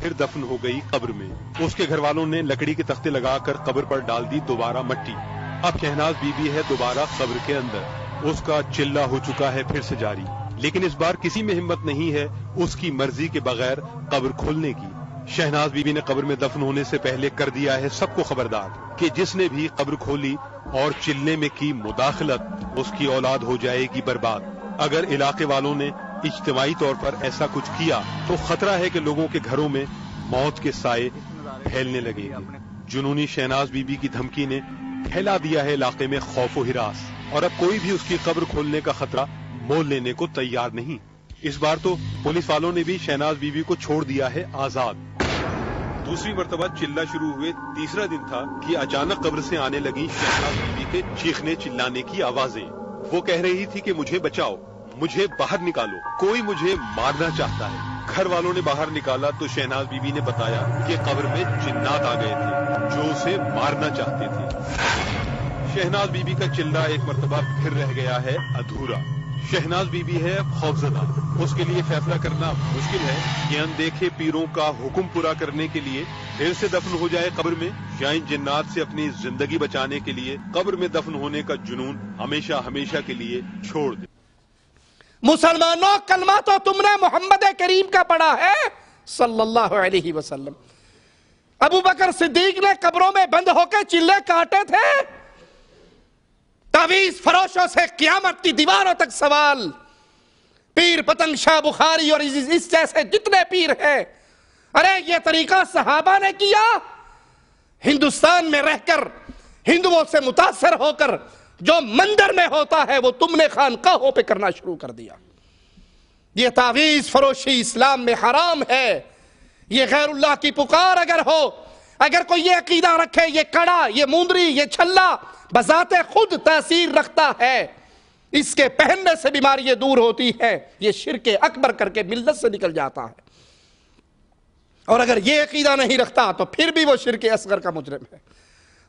پھر دفن ہو گئی قبر میں۔ اس کے گھر والوں نے لکڑی کے تختے لگا کر قبر پر ڈال دی دوبارہ مٹی۔ اب شہناز بی بی ہے دوبارہ قبر کے اندر، اس کا چلہ ہو چکا ہے پھر سے جاری، لیکن اس بار کسی میں ہمت نہیں ہے اس کی مرضی کے بغیر قبر کھولنے کی۔ شہناز بی بی نے قبر میں دفن ہونے سے پہلے کر دیا ہے سب کو خبردار کہ جس نے بھی قبر کھولی اور چلنے میں کی مداخلت، اس کی اولاد ہو جائے گی برباد۔ اگر علاقے والوں نے اجتماعی طور پر ایسا کچھ کیا تو خطرہ ہے کہ لوگوں کے گھروں میں موت کے سائے پھیلنے لگے گے۔ جنونی شہناز بی بی کی دھمکی نے پھیلا دیا ہے علاقے میں خوف و ہراس، اور اب کوئی بھی اس کی قبر کھولنے کا خطرہ مول لینے کو تیار نہیں۔ اس بار تو پولیس والوں نے بھی شہناز بی بی کو چھوڑ دیا ہے آزاد۔ دوسری مرتبہ چلہ شروع ہوئے تیسرا دن تھا کہ اچانک قبر سے آنے لگی شہناز بی بی کے چیخنے چلانے کی آوازیں۔ وہ کہہ رہی تھی کہ مجھے بچاؤ، مجھے باہر نکالو، کوئی مجھے مارنا چاہتا ہے۔ گھر والوں نے باہر نکالا تو شہناز بی بی نے بتایا کہ قبر میں جنات آ گئے تھے جو اسے مارنا چاہتے تھے۔ شہناز بی بی کا چلہ ایک مرتبہ پھر رہ گیا ہے ادھورا۔ شہناز بی بی ہے خوفزدہ، اس کے لیے فیصلہ کرنا مشکل ہے کہ اندیکھے پیروں کا حکم پورا کرنے کے لیے پھر سے دفن ہو جائے قبر میں، یا ان جنات سے اپنی زندگی بچانے کے لیے قبر میں دفن ہونے کا جنون ہمیشہ ہمیشہ کے لیے چھوڑ دے۔ مسلمانوں، کلمہ تو تم نے محمد کریم کا پڑھا ہے صلی اللہ علیہ وسلم۔ ابو بکر صدیق نے قبروں میں بند ہو کے چلے کاٹے تھے۔ تعویذ فروشوں سے قیامت کی دیواروں تک سوال، پیر پتنگ شاہ بخاری اور اس جیسے جتنے پیر ہیں، ارے یہ طریقہ صحابہ نے کیا؟ ہندوستان میں رہ کر ہندوؤں سے متاثر ہو کر جو مندر میں ہوتا ہے وہ تم نے خانقاہوں پہ کرنا شروع کر دیا۔ یہ تعویذ فروشی اسلام میں حرام ہے۔ یہ غیر اللہ کی پکار اگر ہو، اگر کوئی یہ عقیدہ رکھے یہ کڑا، یہ موندری، یہ چھلا بذات خود تاثیر رکھتا ہے، اس کے پہننے سے بیماری دور ہوتی ہے، یہ شرک اکبر کر کے ملت سے نکل جاتا ہے۔ اور اگر یہ عقیدہ نہیں رکھتا تو پھر بھی وہ شرک اصغر کا مجرم ہے۔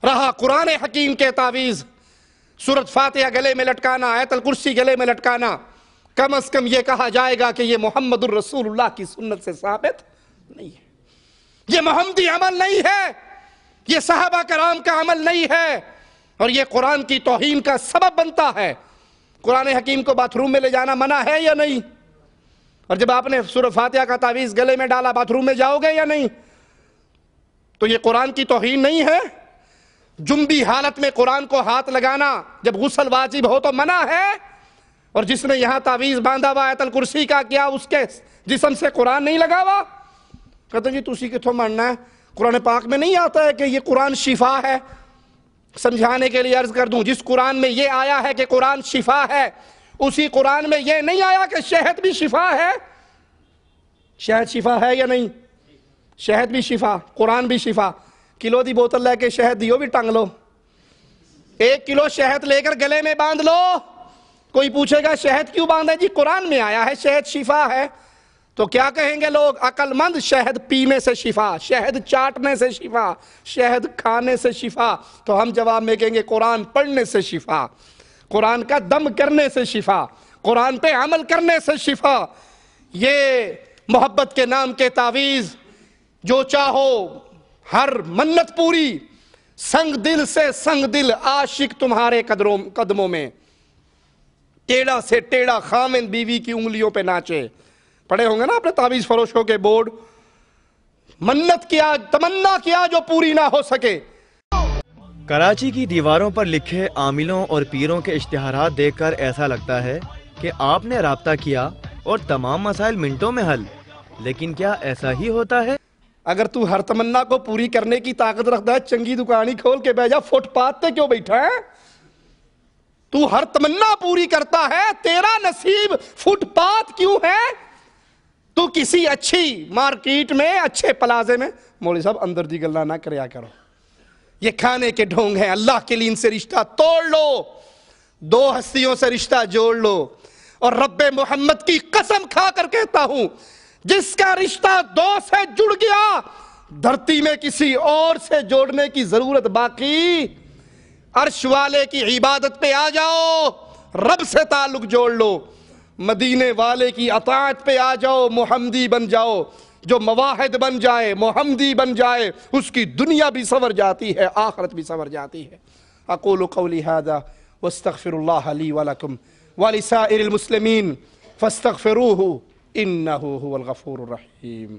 رہا قرآن حکیم کے تعویذ، سورۃ فاتحہ گلے میں لٹکانا، آیت الکرسی گلے میں لٹکانا، کم از کم یہ کہا جائے گا کہ یہ محمد الرسول اللہ کی سنت سے ثابت نہیں ہے، یہ محمدی عمل نہیں ہے، یہ صحابہ کرام کا عمل نہیں ہے، اور یہ قرآن کی توہین کا سبب بنتا ہے۔ قرآن حکیم کو باتھ روم میں لے جانا منع ہے یا نہیں؟ اور جب آپ نے سورۃ فاتحہ کا تعویذ گلے میں ڈالا باتھ روم میں جاؤ گے یا نہیں؟ تو یہ قرآن کی توہین نہیں ہے؟ جنبی حالت میں قرآن کو ہاتھ لگانا جب غسل واجب ہو تو منع ہے، اور جس نے یہاں تعویذ باندھا ہوا آیت الکرسی کا، کیا اس کے جسم سے قرآن نہیں لگا ہوا؟ کہتے ہیں جی تسی کتھوں ماننا ہے، قرآن پاک میں نہیں آتا ہے کہ یہ قرآن شفا ہے؟ سمجھانے کے لیے عرض کر دوں، جس قرآن میں یہ آیا ہے کہ قرآن شفا ہے، اسی قرآن میں یہ نہیں آیا کہ شہد بھی شفا ہے۔ شہد شفا ہے یا نہیں؟ شہد بھی شفا، قرآن بھی شفا۔ کلو دی بوتل لے کے شہد دیو بھی ٹنگ لو، 1 کلو شہد لے کر گلے میں باندھ لو، کوئی پوچھے گا شہد کیوں باندھے؟ جی قرآن میں آیا ہے شہد شفا ہے۔ تو کیا کہیں گے لوگ؟ عقل مند، شہد پینے سے شفا، شہد چاٹنے سے شفا، شہد کھانے سے شفا۔ تو ہم جواب میں کہیں گے قرآن پڑھنے سے شفا، قرآن کا دم کرنے سے شفا، قرآن پہ عمل کرنے سے شفا۔ یہ محبت کے نام کے تعویذ جو چاہو ہر منت پوری، سنگ دل سے سنگ دل عاشق تمہارے قدموں میں، ٹیڑھا سے ٹیڑھا خامن بیوی کی انگلیوں پہ ناچے۔ پڑھے ہوں گے نا آپ نے تعویذ فروشوں کے بورڈ، منت کیا، تمنا کیا جو پوری نہ ہو سکے۔ کراچی کی دیواروں پر لکھے عاملوں اور پیروں کے اشتہارات دیکھ کر ایسا لگتا ہے کہ آپ نے رابطہ کیا اور تمام مسائل منٹوں میں حل، لیکن کیا ایسا ہی ہوتا ہے؟ اگر تو ہر تمنا کو پوری کرنے کی طاقت رکھتا ہے، چنگی دکانی کھول کے بیٹھ جا، فٹ پاتھ پہ کیوں بیٹھا ہے؟ تو ہر تمنا پوری کرتا ہے، تیرا نصیب فٹ پاتھ کیوں ہے؟ تو کسی اچھی مارکیٹ میں، اچھے پلازے میں، مولوی صاحب اندر دی گلا نہ کریا کرو، یہ کھانے کے ڈھونگ ہیں، اللہ کے لیے ان سے رشتہ توڑ لو، 2 ہستیوں سے رشتہ جوڑ لو، اور رب محمد کی قسم کھا کر کہتا ہوں، جس کا رشتہ 2 سے جڑ گیا، دھرتی میں کسی اور سے جوڑنے کی ضرورت باقی۔ عرش والے کی عبادت پہ آ جاؤ، رب سے تعلق جوڑ لو، مدینے والے کی اطاعت پہ آ جاؤ، محمدی بن جاؤ۔ جو مواحد بن جائے، محمدی بن جائے، اس کی دنیا بھی سنور جاتی ہے، آخرت بھی سنور جاتی ہے۔ اقول قولی ھذا واستغفر اللہ لی ولکم ولسائر المسلمین فاستغفروہ انہ هو الغفور الرحیم۔